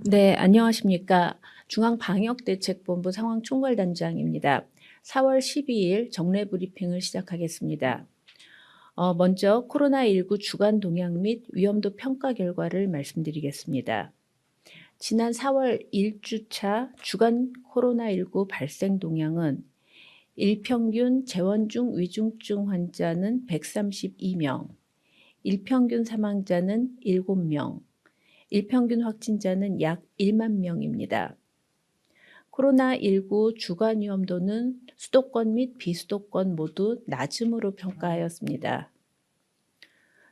네, 안녕하십니까. 중앙방역대책본부 상황총괄단장입니다. 4월 12일 정례 브리핑을 시작하겠습니다. 먼저 코로나19 주간 동향 및 위험도 평가 결과를 말씀드리겠습니다. 지난 4월 1주차 주간 코로나19 발생 동향은 일평균 재원 중 위중증 환자는 132명, 일평균 사망자는 7명, 일평균 확진자는 약 1만 명입니다. 코로나19 주간 위험도는 수도권 및 비수도권 모두 낮음으로 평가하였습니다.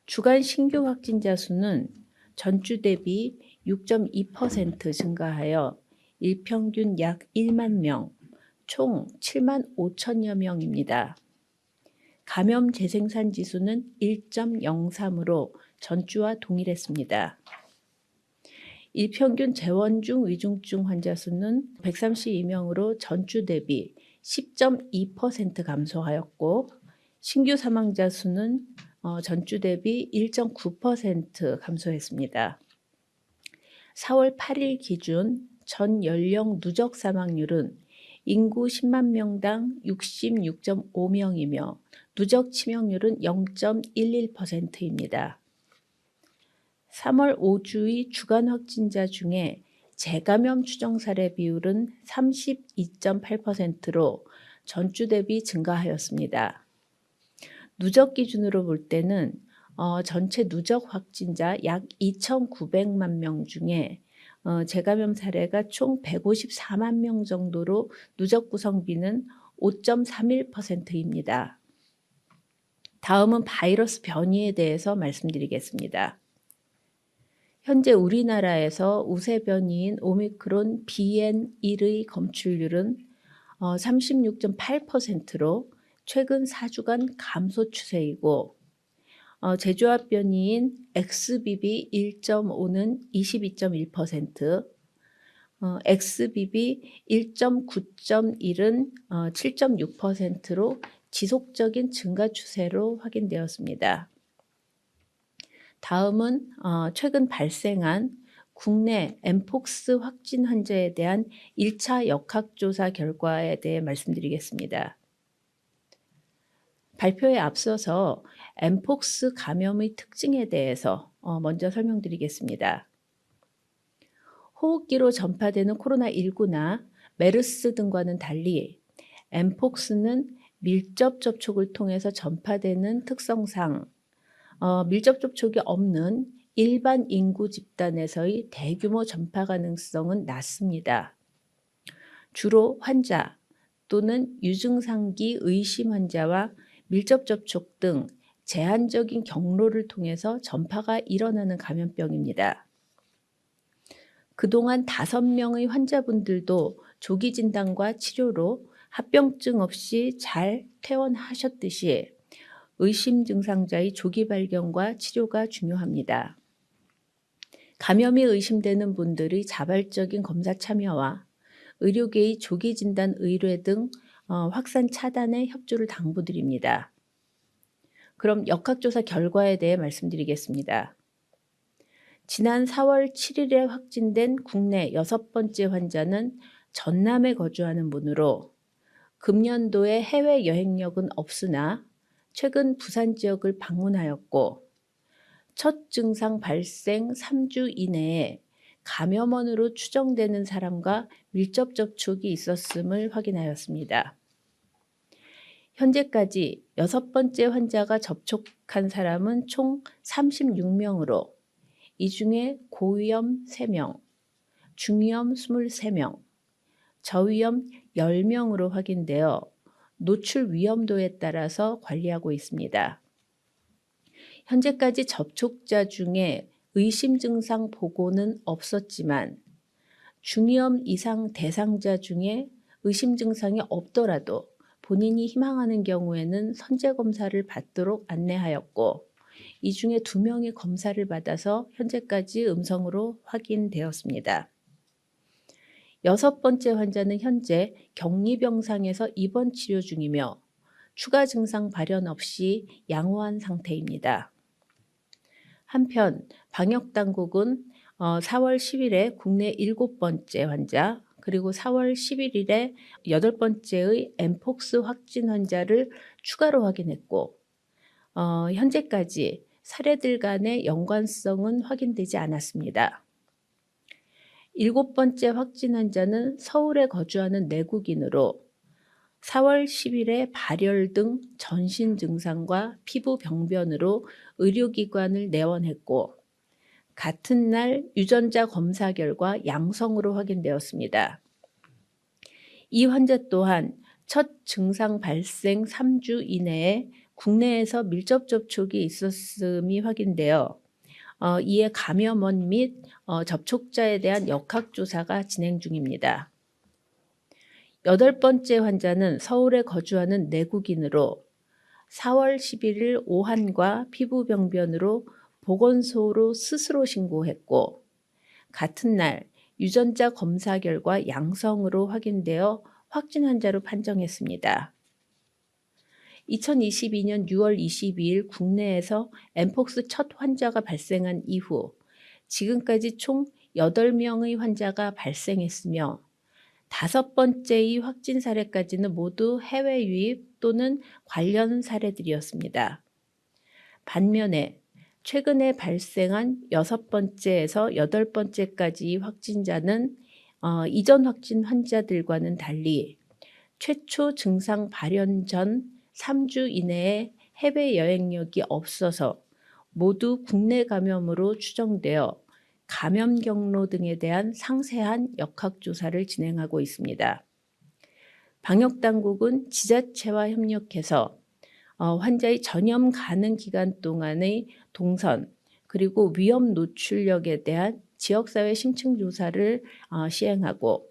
주간 신규 확진자 수는 전주 대비 6.2% 증가하여 일평균 약 1만 명, 총 7만 5천여 명입니다. 감염 재생산 지수는 1.03으로 전주와 동일했습니다. 일평균 재원 중 위중증 환자 수는 132명으로 전주 대비 10.2% 감소하였고 신규 사망자 수는 전주 대비 1.9% 감소했습니다. 4월 8일 기준 전 연령 누적 사망률은 인구 10만 명당 66.5명이며 누적 치명률은 0.11%입니다. 3월 5주의 주간 확진자 중에 재감염 추정 사례 비율은 32.8%로 전주 대비 증가하였습니다. 누적 기준으로 볼 때는 전체 누적 확진자 약 2,900만 명 중에 재감염 사례가 총 154만 명 정도로 누적 구성비는 5.31%입니다. 다음은 바이러스 변이에 대해서 말씀드리겠습니다. 현재 우리나라에서 우세 변이인 오미크론 BN1의 검출률은 36.8%로 최근 4주간 감소 추세이고 재조합 변이인 XBB 1.5는 22.1%, XBB 1.9.1은 7.6%로 지속적인 증가 추세로 확인되었습니다. 다음은 최근 발생한 국내 엠폭스 확진 환자에 대한 1차 역학조사 결과에 대해 말씀드리겠습니다. 발표에 앞서서 엠폭스 감염의 특징에 대해서 먼저 설명드리겠습니다. 호흡기로 전파되는 코로나19나 메르스 등과는 달리 엠폭스는 밀접 접촉을 통해서 전파되는 특성상 밀접 접촉이 없는 일반 인구 집단에서의 대규모 전파 가능성은 낮습니다. 주로 환자 또는 유증상기 의심 환자와 밀접 접촉 등 제한적인 경로를 통해서 전파가 일어나는 감염병입니다. 그동안 5명의 환자분들도 조기 진단과 치료로 합병증 없이 잘 퇴원하셨듯이 의심 증상자의 조기 발견과 치료가 중요합니다. 감염이 의심되는 분들의 자발적인 검사 참여와 의료계의 조기 진단 의뢰 등 확산 차단에 협조를 당부드립니다. 그럼 역학조사 결과에 대해 말씀드리겠습니다. 지난 4월 7일에 확진된 국내 6번째 환자는 전남에 거주하는 분으로 금년도에 해외 여행력은 없으나 최근 부산 지역을 방문하였고 첫 증상 발생 3주 이내에 감염원으로 추정되는 사람과 밀접 접촉이 있었음을 확인하였습니다. 현재까지 6번째 환자가 접촉한 사람은 총 36명으로 이 중에 고위험 3명, 중위험 23명, 저위험 10명으로 확인되어 노출 위험도에 따라서 관리하고 있습니다. 현재까지 접촉자 중에 의심 증상 보고는 없었지만 중위험 이상 대상자 중에 의심 증상이 없더라도 본인이 희망하는 경우에는 선제 검사를 받도록 안내하였고 이 중에 2명이 검사를 받아서 현재까지 음성으로 확인되었습니다. 6번째 환자는 현재 격리병상에서 입원 치료 중이며 추가 증상 발현 없이 양호한 상태입니다. 한편 방역당국은 4월 10일에 국내 7번째 환자, 그리고 4월 11일에 8번째의 엠폭스 확진 환자를 추가로 확인했고, 현재까지 사례들 간의 연관성은 확인되지 않았습니다. 7번째 확진 환자는 서울에 거주하는 내국인으로 4월 10일에 발열 등 전신 증상과 피부 병변으로 의료기관을 내원했고, 같은 날 유전자 검사 결과 양성으로 확인되었습니다. 이 환자 또한 첫 증상 발생 3주 이내에 국내에서 밀접 접촉이 있었음이 확인되어 이에 감염원 및 접촉자에 대한 역학조사가 진행 중입니다. 8번째 환자는 서울에 거주하는 내국인으로 4월 11일 오한과 피부병변으로 보건소로 스스로 신고했고, 같은 날 유전자 검사 결과 양성으로 확인되어 확진 환자로 판정했습니다. 2022년 6월 22일 국내에서 엠폭스 첫 환자가 발생한 이후 지금까지 총 8명의 환자가 발생했으며 5번째의 확진 사례까지는 모두 해외 유입 또는 관련 사례들이었습니다. 반면에 최근에 발생한 6번째에서 8번째까지 확진자는 이전 확진 환자들과는 달리 최초 증상 발현 전 3주 이내에 해외 여행력이 없어서 모두 국내 감염으로 추정되어 감염 경로 등에 대한 상세한 역학조사를 진행하고 있습니다. 방역당국은 지자체와 협력해서 환자의 전염 가능 기간 동안의 동선 그리고 위험 노출력에 대한 지역사회 심층 조사를 시행하고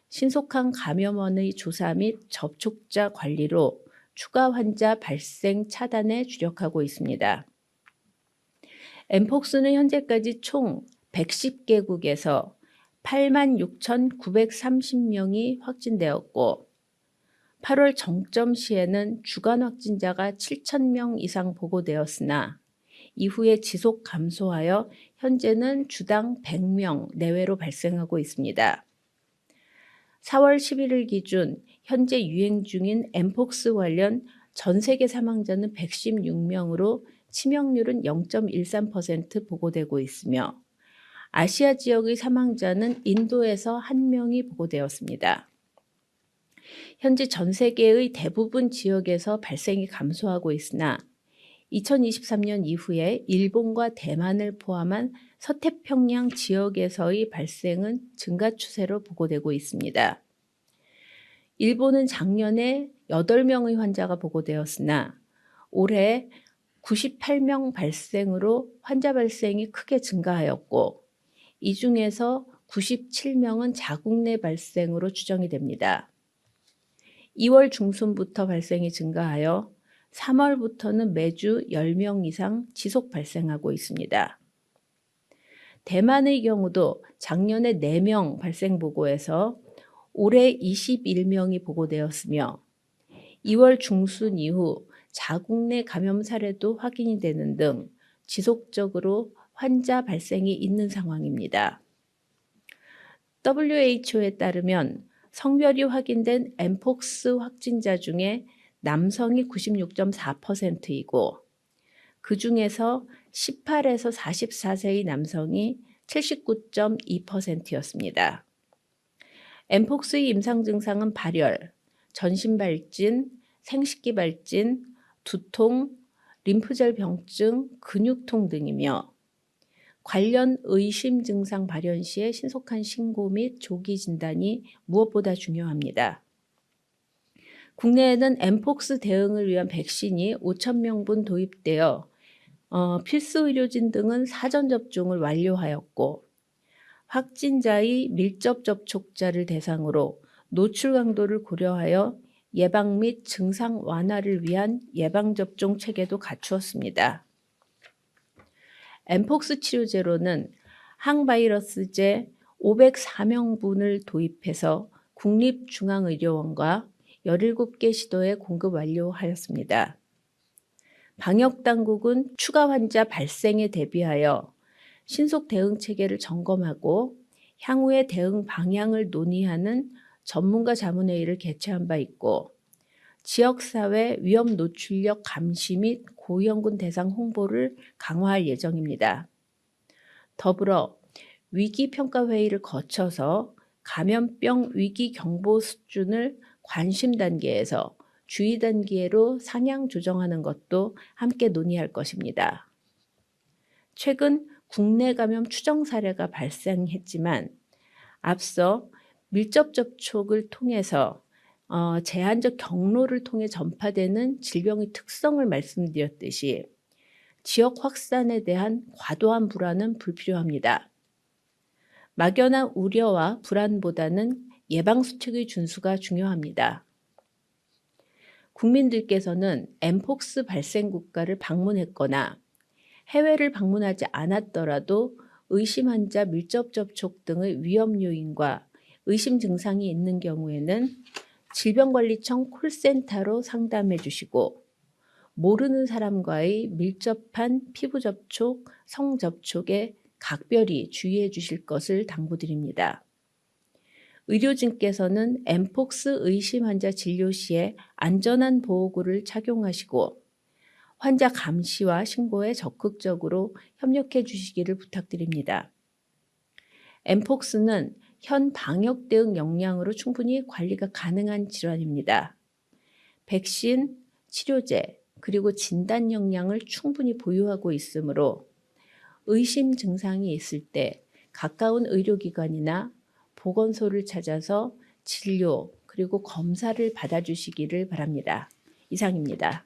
신속한 감염원의 조사 및 접촉자 관리로 추가 환자 발생 차단에 주력하고 있습니다. 엠폭스는 현재까지 총 110개국에서 86,930명이 확진되었고 8월 정점 시에는 주간 확진자가 7,000명 이상 보고되었으나 이후에 지속 감소하여 현재는 주당 100명 내외로 발생하고 있습니다. 4월 11일 기준 현재 유행 중인 엠폭스 관련 전 세계 사망자는 116명으로 치명률은 0.13% 보고되고 있으며 아시아 지역의 사망자는 인도에서 1명이 보고되었습니다. 현재 전 세계의 대부분 지역에서 발생이 감소하고 있으나 2023년 이후에 일본과 대만을 포함한 서태평양 지역에서의 발생은 증가 추세로 보고되고 있습니다. 일본은 작년에 8명의 환자가 보고되었으나 올해 98명 발생으로 환자 발생이 크게 증가하였고 이 중에서 97명은 자국 내 발생으로 추정이 됩니다. 2월 중순부터 발생이 증가하여 3월부터는 매주 10명 이상 지속 발생하고 있습니다. 대만의 경우도 작년에 4명 발생 보고에서 올해 21명이 보고되었으며 2월 중순 이후 자국 내 감염 사례도 확인이 되는 등 지속적으로 환자 발생이 있는 상황입니다. WHO에 따르면 성별이 확인된 엠폭스 확진자 중에 남성이 96.4%이고 그 중에서 18에서 44세의 남성이 79.2%였습니다. 엠폭스의 임상 증상은 발열, 전신 발진, 생식기 발진, 두통, 림프절 병증, 근육통 등이며 관련 의심 증상 발현 시에 신속한 신고 및 조기 진단이 무엇보다 중요합니다. 국내에는 엠폭스 대응을 위한 백신이 5,000명분 도입되어 필수 의료진 등은 사전 접종을 완료하였고 확진자의 밀접 접촉자를 대상으로 노출 강도를 고려하여 예방 및 증상 완화를 위한 예방접종 체계도 갖추었습니다. 엠폭스 치료제로는 항바이러스제 504명분을 도입해서 국립중앙의료원과 17개 시도에 공급 완료하였습니다. 방역당국은 추가 환자 발생에 대비하여 신속 대응 체계를 점검하고 향후의 대응 방향을 논의하는 전문가 자문회의를 개최한 바 있고 지역사회 위험 노출력 감시 및 고위험군 대상 홍보를 강화할 예정입니다. 더불어 위기평가회의를 거쳐서 감염병 위기 경보 수준을 관심 단계에서 주의 단계로 상향 조정하는 것도 함께 논의할 것입니다. 최근 국내 감염 추정 사례가 발생했지만 앞서 밀접 접촉을 통해서 제한적 경로를 통해 전파되는 질병의 특성을 말씀드렸듯이 지역 확산에 대한 과도한 불안은 불필요합니다. 막연한 우려와 불안보다는 예방수칙의 준수가 중요합니다. 국민들께서는 엠폭스 발생 국가를 방문했거나 해외를 방문하지 않았더라도 의심 환자 밀접 접촉 등의 위험 요인과 의심 증상이 있는 경우에는 질병관리청 콜센터로 상담해 주시고 모르는 사람과의 밀접한 피부 접촉, 성 접촉에 각별히 주의해 주실 것을 당부드립니다. 의료진께서는 엠폭스 의심 환자 진료 시에 안전한 보호구를 착용하시고 환자 감시와 신고에 적극적으로 협력해 주시기를 부탁드립니다. 엠폭스는 현 방역 대응 역량으로 충분히 관리가 가능한 질환입니다. 백신, 치료제, 그리고 진단 역량을 충분히 보유하고 있으므로 의심 증상이 있을 때 가까운 의료기관이나 보건소를 찾아서 진료 그리고 검사를 받아주시기를 바랍니다. 이상입니다.